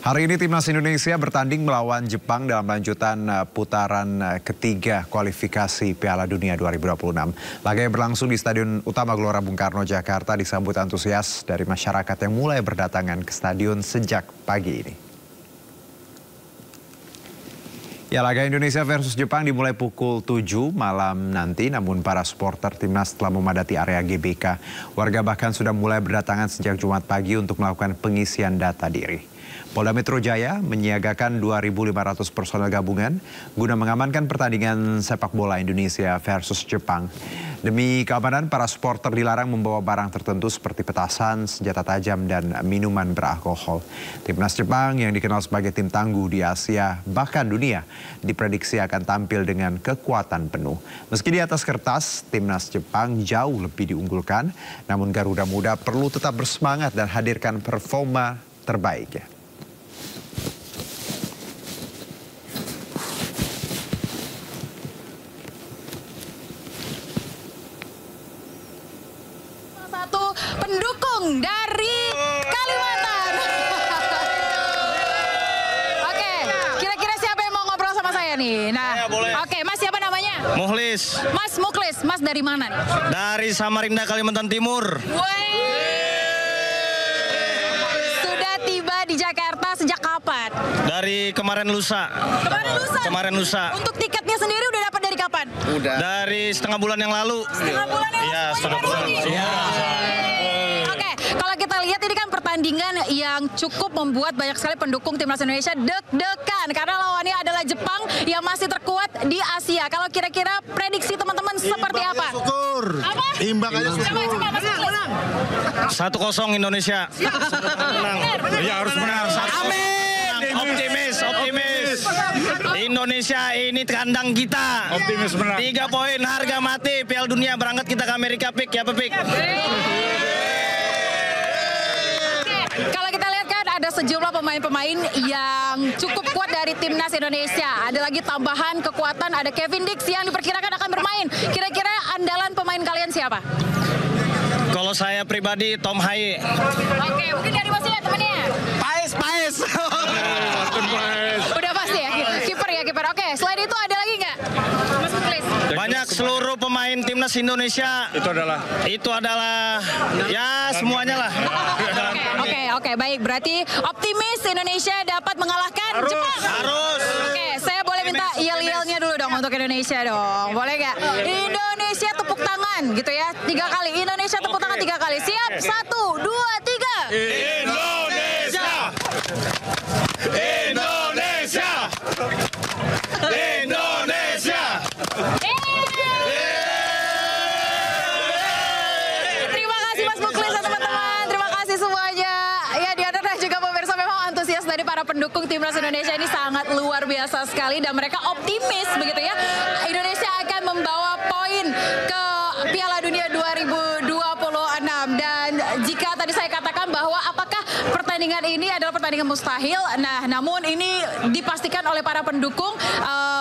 Hari ini Timnas Indonesia bertanding melawan Jepang dalam lanjutan putaran ketiga kualifikasi Piala Dunia 2026. Laga yang berlangsung di Stadion Utama Gelora Bung Karno, Jakarta disambut antusias dari masyarakat yang mulai berdatangan ke stadion sejak pagi ini. Ya, laga Indonesia versus Jepang dimulai pukul 7 malam nanti, namun para supporter Timnas telah memadati area GBK. Warga bahkan sudah mulai berdatangan sejak Jumat pagi untuk melakukan pengisian data diri. Polda Metro Jaya menyiagakan 2.500 personel gabungan guna mengamankan pertandingan sepak bola Indonesia versus Jepang. Demi keamanan, para supporter dilarang membawa barang tertentu seperti petasan, senjata tajam, dan minuman beralkohol. Timnas Jepang yang dikenal sebagai tim tangguh di Asia bahkan dunia diprediksi akan tampil dengan kekuatan penuh. Meski di atas kertas, Timnas Jepang jauh lebih diunggulkan, namun Garuda Muda perlu tetap bersemangat dan hadirkan performa terbaiknya. Satu pendukung dari Kalimantan. Oke, kira-kira siapa yang mau ngobrol sama saya nih? Nah, oke, Mas siapa namanya? Mukhlis. Mas Mukhlis, Mas dari mana nih? Dari Samarinda, Kalimantan Timur. Sudah tiba di Jakarta sejak kapan? Dari kemarin lusa. Kemarin lusa. Untuk tiketnya sendiri udah dapat dari kapan? Udah. Dari setengah bulan yang lalu. Setengah bulan yang lalu? Iya, setengah bulan. Iya. Oke, kalau kita lihat ini kan pertandingan yang cukup membuat banyak sekali pendukung Timnas Indonesia deg-degan karena lawannya adalah Jepang yang masih terkuat di Asia. Kalau kira-kira prediksi teman-teman seperti apa? Syukur. Apa? Imbang aja syukur. Coba, Mas menang. 1-0 Indonesia. Menang. Iya harus menang. Amin. Optimis. Indonesia ini kandang kita. Optimis menang. 3 poin harga mati. Piala Dunia berangkat kita ke Amerika, Pik. Ya, Pik. Kalau kita lihat kan ada sejumlah pemain-pemain yang cukup kuat dari Timnas Indonesia. Ada lagi tambahan kekuatan, ada Kevin Dix yang diperkirakan akan bermain. Kira-kira andalan pemain kalian siapa? Kalau saya pribadi, Tom Haye. Oke, mungkin dari Masnya temennya. Paes. Udah pasti ya, kiper. Oke, selain itu ada lagi nggak? Mas Mukhlis. Banyak seluruh pemain Timnas Indonesia. Itu adalah ya semuanya lah. Oke, baik. Berarti optimis Indonesia dapat mengalahkan Jepang. Harus. Oke, saya boleh minta yel-yelnya dulu dong untuk Indonesia dong. Boleh nggak? Indonesia tepuk tangan gitu ya. 3 kali. Indonesia tepuk tangan 3 kali. Siap? 1, 2, 3. Indonesia. Terima kasih Mas Mukhlis dan teman-teman. Terima kasih semuanya. Ya, Diana dan juga pemirsa, memang antusias dari para pendukung Timnas Indonesia ini sangat luar biasa sekali dan mereka optimis begitu ya. Indonesia akan membawa poin ke Piala Dunia 2026 dan jika tadi saya katakan bahwa apakah pertandingan ini adalah pertandingan mustahil, nah namun ini dipastikan oleh para pendukung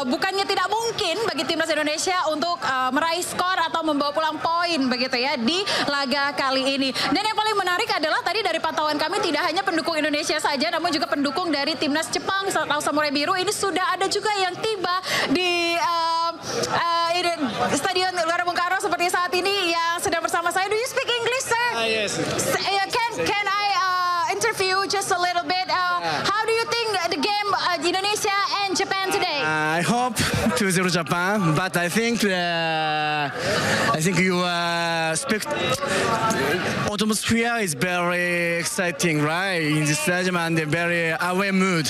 bukannya tidak mungkin bagi Timnas Indonesia untuk meraih skor atau membawa pulang poin begitu ya di laga kali ini. Dan yang paling menarik adalah tadi dari pantauan kami tidak hanya pendukung Indonesia saja namun juga pendukung dari Timnas Jepang atau Samurai Biru ini sudah ada juga yang tiba di Stadion Gelora Bung Karno seperti saat ini yang sedang bersama saya. Do you speak English, sir? Yes. Can I interview just a little bit? How do you think the game Indonesia and Japan today? I hope 2-0 Japan, but I think your atmosphere is very exciting, right? In the stadium and a very away mood.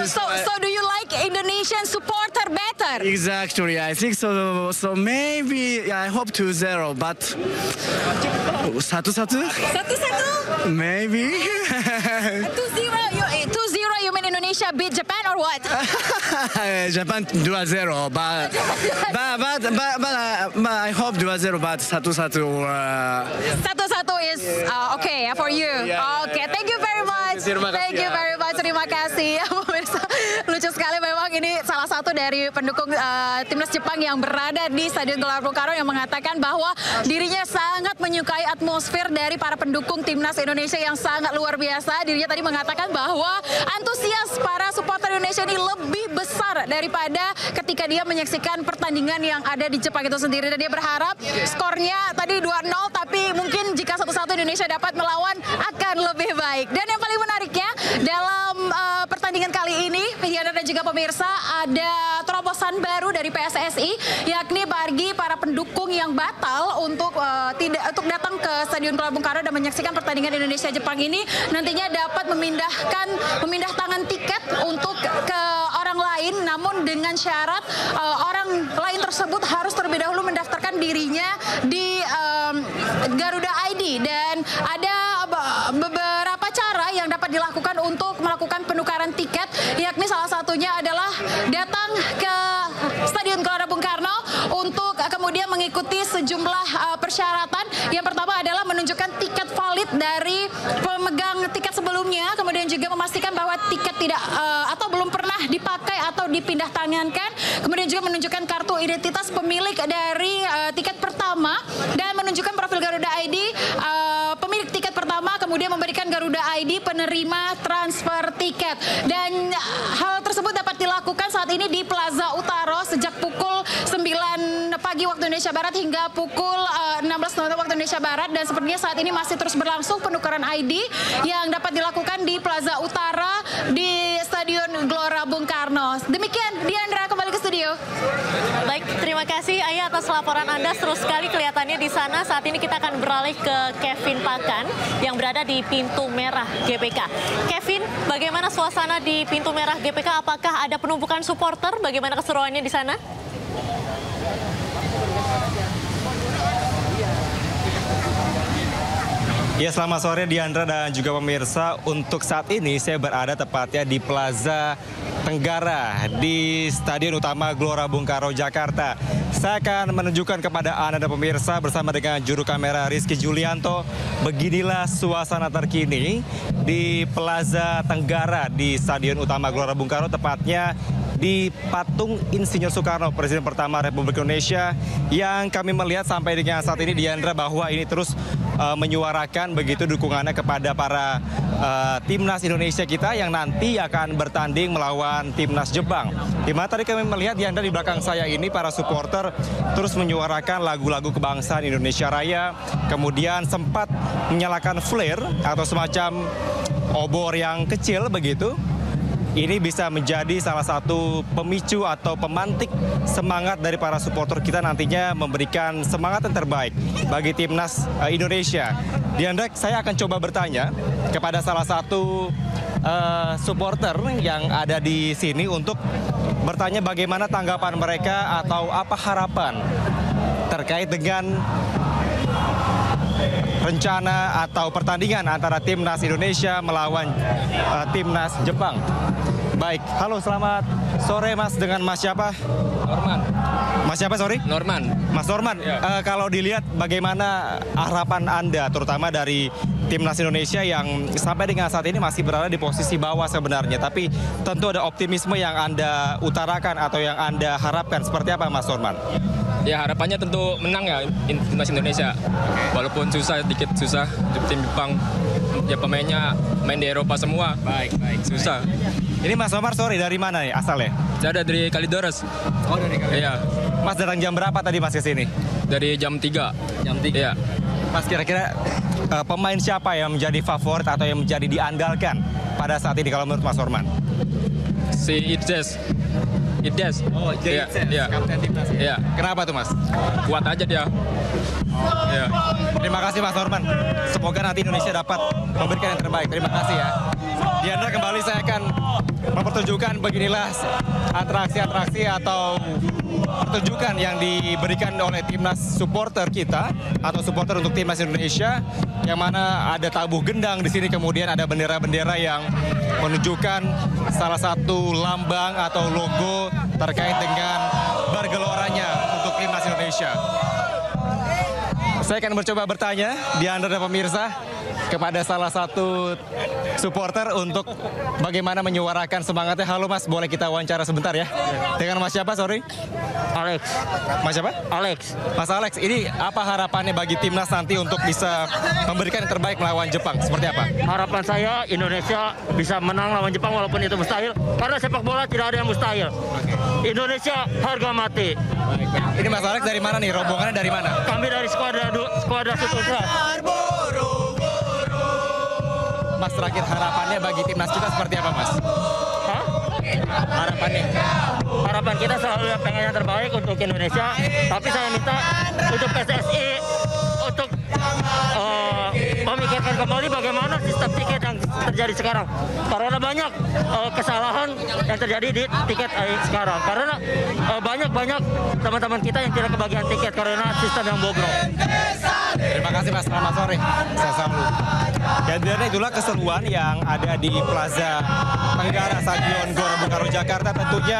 So do you like Indonesian supporter better? Exactly, I think so. So maybe I hope 2-0, but 1-1? 1-1? Maybe. 2-0? You mean Indonesia beat Japan or what? Japan 2-0, but I hope 2-0, but 1-1. 1-1 is okay for you. Okay, thank you very much. Thank you very much. Terima kasih. Pemirsa, lucu sekali memang ini salah satu dari pendukung Timnas Jepang yang berada di Stadion Gelora Bung Karno yang mengatakan bahwa dirinya sangat menyukai atmosfer dari para pendukung Timnas Indonesia yang sangat luar biasa. Dirinya tadi mengatakan bahwa antusias Indonesia ini lebih besar daripada ketika dia menyaksikan pertandingan yang ada di Jepang itu sendiri. Dan dia berharap skornya tadi 2-0, tapi mungkin jika 1-1 Indonesia dapat melawan akan lebih baik. Dan yang paling menariknya dalam pertandingan kali ini, Yana dan juga pemirsa, ada terobosan baru dari PSSI, yakni bagi para pendukung yang batal untuk untuk datang ke Stadion Gelora Bung Karno dan menyaksikan pertandingan Indonesia-Jepang ini, nantinya dapat memindah tangan tiket untuk ke orang lain, namun dengan syarat orang lain tersebut harus terlebih dahulu mendaftarkan dirinya di Garuda ID. Dan ada beberapa cara yang dapat dilakukan untuk melakukan penukaran tiket, yakni salah satunya adalah datang ke Stadion Gelora Bung Karno untuk kemudian mengikuti sejumlah persyaratan. Yang pertama adalah menunjukkan tiket valid dari pemegang tiket sebelumnya, kemudian juga memastikan bahwa tiket tidak atau belum pernah dipakai atau dipindah tangankan, kemudian juga menunjukkan kartu identitas pemilik dari tiket pertama dan menunjukkan profil Garuda ID pemilik tiket pertama, kemudian memberikan Garuda ID penerima transfer tiket. Dan hal tersebut dapat dilakukan saat ini di Plaza Utaro sejak pukul 9 pagi waktu Indonesia Barat hingga pukul 16.00 waktu Indonesia Barat. Dan sepertinya saat ini masih terus berlangsung penukaran ID yang dapat dilakukan di Plaza Utara di Stadion Gelora Bung Karno. Demikian, Diandra, kembali ke studio. Baik, terima kasih Ayah atas laporan Anda. Seru sekali kelihatannya di sana. Saat ini kita akan beralih ke Kevin Pakan yang berada di pintu merah GBK. Kevin, bagaimana suasana di pintu merah GBK? Apakah ada penumpukan supporter? Bagaimana keseruannya di sana? Ya, selamat sore Diandra dan juga pemirsa. Untuk saat ini saya berada tepatnya di Plaza Tenggara di Stadion Utama Gelora Bung Karno, Jakarta. Saya akan menunjukkan kepada Anda dan pemirsa bersama dengan juru kamera Rizky Julianto. Beginilah suasana terkini di Plaza Tenggara di Stadion Utama Gelora Bung Karno, tepatnya di patung Insinyur Soekarno, Presiden pertama Republik Indonesia, yang kami melihat sampai dengan saat ini, Diandra, bahwa ini terus menyuarakan begitu dukungannya kepada para timnas Indonesia kita yang nanti akan bertanding melawan timnas Jepang. Di mana tadi kami melihat, Diandra, di belakang saya ini para supporter terus menyuarakan lagu-lagu kebangsaan Indonesia Raya, kemudian sempat menyalakan flare atau semacam obor yang kecil begitu. Ini bisa menjadi salah satu pemicu atau pemantik semangat dari para supporter kita nantinya memberikan semangat yang terbaik bagi timnas Indonesia. Diandra, saya akan coba bertanya kepada salah satu supporter yang ada di sini untuk bertanya bagaimana tanggapan mereka atau apa harapan terkait dengan rencana atau pertandingan antara timnas Indonesia melawan timnas Jepang. Baik, halo, selamat sore Mas, dengan Mas siapa? Norman. Mas siapa, sorry? Norman. Mas Norman, Ya. Kalau dilihat bagaimana harapan Anda terutama dari timnas Indonesia yang sampai dengan saat ini masih berada di posisi bawah sebenarnya, tapi tentu ada optimisme yang Anda utarakan atau yang Anda harapkan, seperti apa Mas Norman? Ya, harapannya tentu menang ya timnas Indonesia. Walaupun susah, dikit susah, tim Jepang ya pemainnya main di Eropa semua. Baik. Susah. Ini Mas Omar, sorry, dari mana nih asalnya? Saya ada dari Kalideres. Oh, dari Kalideres. Iya, Mas datang jam berapa tadi Mas ke sini? dari jam 3. Jam 3. Iya. Mas, kira-kira pemain siapa yang menjadi favorit atau yang menjadi diandalkan pada saat ini kalau menurut Mas Norman? Si Itjes. Oh, Iya, iya. kapten timnas ya? Iya. Kenapa tuh Mas? Kuat aja dia. Iya. Terima kasih Mas Norman. Semoga nanti Indonesia dapat memberikan yang terbaik. Terima kasih ya. Diandra, kembali saya akan mempertunjukkan beginilah atraksi-atraksi atau pertunjukan yang diberikan oleh timnas supporter kita atau supporter untuk timnas Indonesia, yang mana ada tabuh gendang di sini, kemudian ada bendera-bendera yang menunjukkan salah satu lambang atau logo terkait dengan bergeloranya untuk timnas Indonesia. Saya akan mencoba bertanya, Diandra dan pemirsa, kepada salah satu supporter untuk bagaimana menyuarakan semangatnya. Halo Mas, boleh kita wawancara sebentar ya? Dengan Mas siapa, sorry? Alex. Mas siapa? Alex. Mas Alex, ini apa harapannya bagi timnas nanti untuk bisa memberikan yang terbaik melawan Jepang? Seperti apa? Harapan saya Indonesia bisa menang lawan Jepang walaupun itu mustahil. Karena sepak bola tidak ada yang mustahil. Indonesia harga mati. Ini Mas Alex dari mana nih? Rombongannya dari mana? Kami dari skuadra Sutra. Mas, terakhir harapannya bagi timnas kita seperti apa, Mas? Hah? Harapan kita selalu pengen yang terbaik untuk Indonesia. Tapi saya minta untuk PSSI untuk memikirkan kembali bagaimana sistem tiket yang terjadi sekarang. Karena banyak kesalahan yang terjadi di tiket sekarang. Karena banyak teman-teman kita yang tidak kebagian tiket karena sistem yang bobrok. Terima kasih Mas, selamat sore. Saya Samlu. Dan itulah keseruan yang ada di Plaza Tenggara Stadion Gelora Bung Karno Jakarta. Tentunya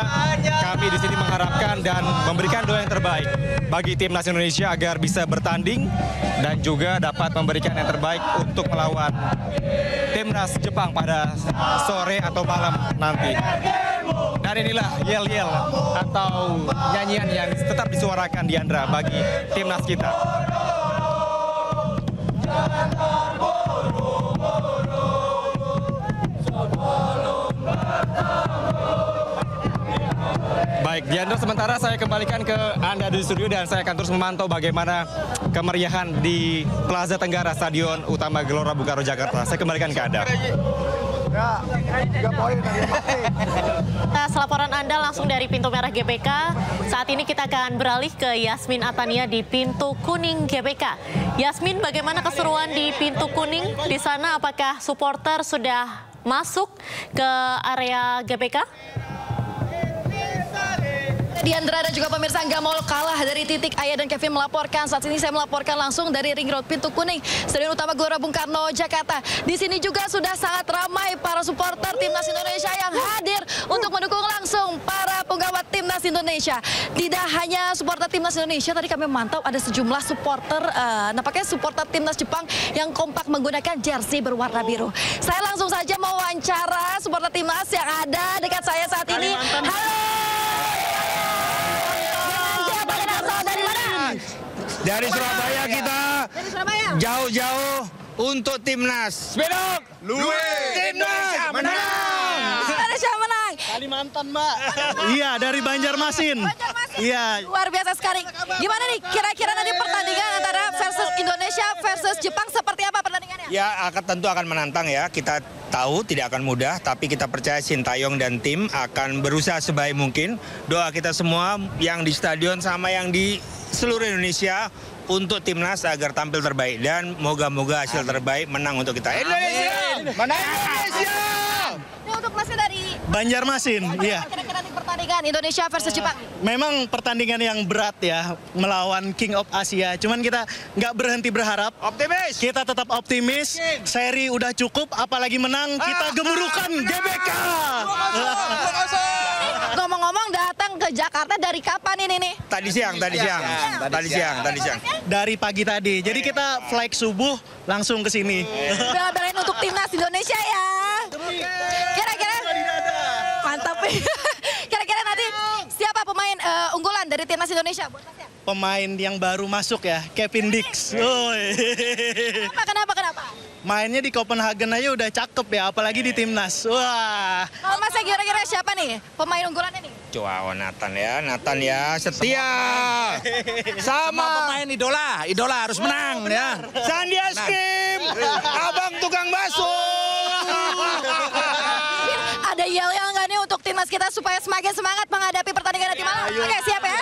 kami di sini mengharapkan dan memberikan doa yang terbaik bagi timnas Indonesia agar bisa bertanding dan juga dapat memberikan yang terbaik untuk melawan timnas Jepang pada sore atau malam nanti. Dan inilah yel-yel atau nyanyian yang tetap disuarakan Diandra bagi timnas kita. Baik, Diandra, sementara saya kembalikan ke Anda di studio dan saya akan terus memantau bagaimana kemeriahan di Plaza Tenggara Stadion Utama Gelora Bung Karno Jakarta. Saya kembalikan ke Anda. Atas laporan Anda langsung dari pintu merah GBK, saat ini kita akan beralih ke Yasmin Atania di pintu kuning GBK. Yasmin, bagaimana keseruan di pintu kuning? Di sana apakah supporter sudah masuk ke area GBK? Diandra dan juga pemirsa, nggak mau kalah dari Titik, Ayah dan Kevin melaporkan. Saat ini saya melaporkan langsung dari Ring Road Pintu Kuning, Stadion Utama Gelora Bung Karno, Jakarta. Di sini juga sudah sangat ramai para supporter timnas Indonesia yang hadir untuk mendukung langsung para penggawa timnas Indonesia. Tidak hanya supporter timnas Indonesia, tadi kami memantau ada sejumlah supporter, nampaknya supporter timnas Jepang yang kompak menggunakan jersey berwarna biru. Saya langsung saja mau wawancara supporter timnas yang ada dekat saya saat ini. Halo. Dari Surabaya kita jauh-jauh untuk timnas. Spedok, timnas menang. Indonesia menang. Kalimantan, Mbak. Iya, dari Banjarmasin. Iya. Luar biasa sekali. Gimana nih kira-kira nanti pertandingan antara versus Indonesia versus Jepang seperti apa pertandingannya? Ya, tentu akan menantang ya. Kita tahu tidak akan mudah, tapi kita percaya Sintayong dan tim akan berusaha sebaik mungkin. Doa kita semua yang di stadion sama yang di seluruh Indonesia untuk timnas agar tampil terbaik dan moga-moga hasil terbaik menang untuk kita. Indonesia! Menang Indonesia! Ini untuk kelasnya dari Banjarmasin, iya. Kira-kira nanti pertandingan Indonesia versus Jepang. Memang pertandingan yang berat ya, melawan King of Asia. Cuman kita nggak berhenti berharap. Optimis! Kita tetap optimis. Seri udah cukup, apalagi menang. Kita gemurukan GBK! Ngomong-ngomong datang ke Jakarta dari kapan ini nih? Tadi siang. Dari pagi tadi. Jadi kita flight subuh langsung ke sini. Bela-belain untuk timnas Indonesia ya. Kira-kira mantap. Kira-kira nanti siapa pemain unggulan dari timnas Indonesia? Pemain yang baru masuk ya, Kevin Dix. Kenapa? Mainnya di Copenhagen aja udah cakep ya, apalagi di timnas. Wah. Kalau Mas kira-kira siapa nih pemain unggulannya nih? Coba Nathan ya, setia. Sama pemain idola harus menang ya. Sandi Askim, abang tukang bakso. Ada yel-yel nggak nih untuk timnas kita supaya semakin semangat menghadapi pertandingan nanti malam? Oke, siap ya?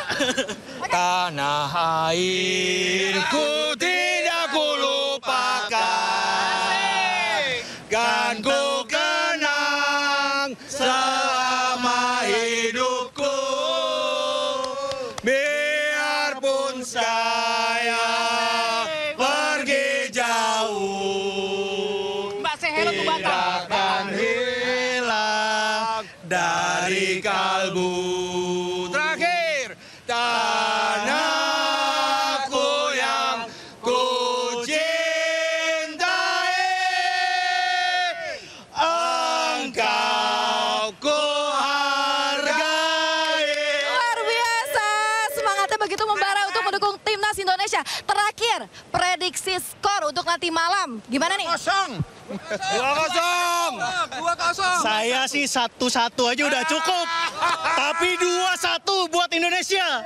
Tanah airku tidak kulupakan. Kan ku kenang selama hidupku. Biarpun saya pergi jauh, tidak akan hilang dari kalbu. Terakhir, tanahku yang ku cintai. Indonesia. Terakhir, prediksi skor untuk nanti malam. Gimana nih? 2-0. Saya sih 1-1 aja udah cukup. Tapi 2-1 buat Indonesia.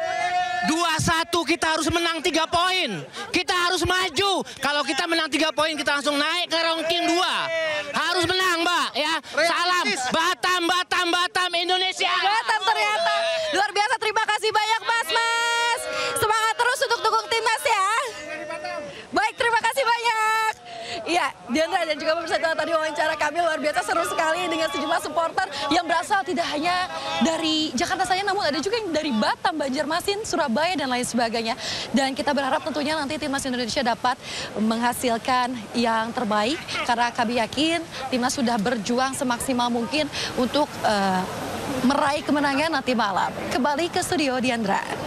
2-1 kita harus menang 3 poin. Kita harus maju. Kalau kita menang 3 poin kita langsung naik ke ranking 2. Harus menang, Mbak ya. Salam Batam Indonesia. Batam ternyata luar biasa. Terima kasih banyak Mas. Semangat terus untuk dukung timnas ya. Baik, terima kasih banyak. Iya, Diandra dan juga pemirsa tadi wawancara kami luar biasa seru sekali dengan sejumlah supporter yang berasal tidak hanya dari Jakarta saja, namun ada juga yang dari Batam, Banjarmasin, Surabaya dan lain sebagainya. Dan kita berharap tentunya nanti timnas Indonesia dapat menghasilkan yang terbaik karena kami yakin timnas sudah berjuang semaksimal mungkin untuk meraih kemenangan nanti malam. Kembali ke studio Diandra.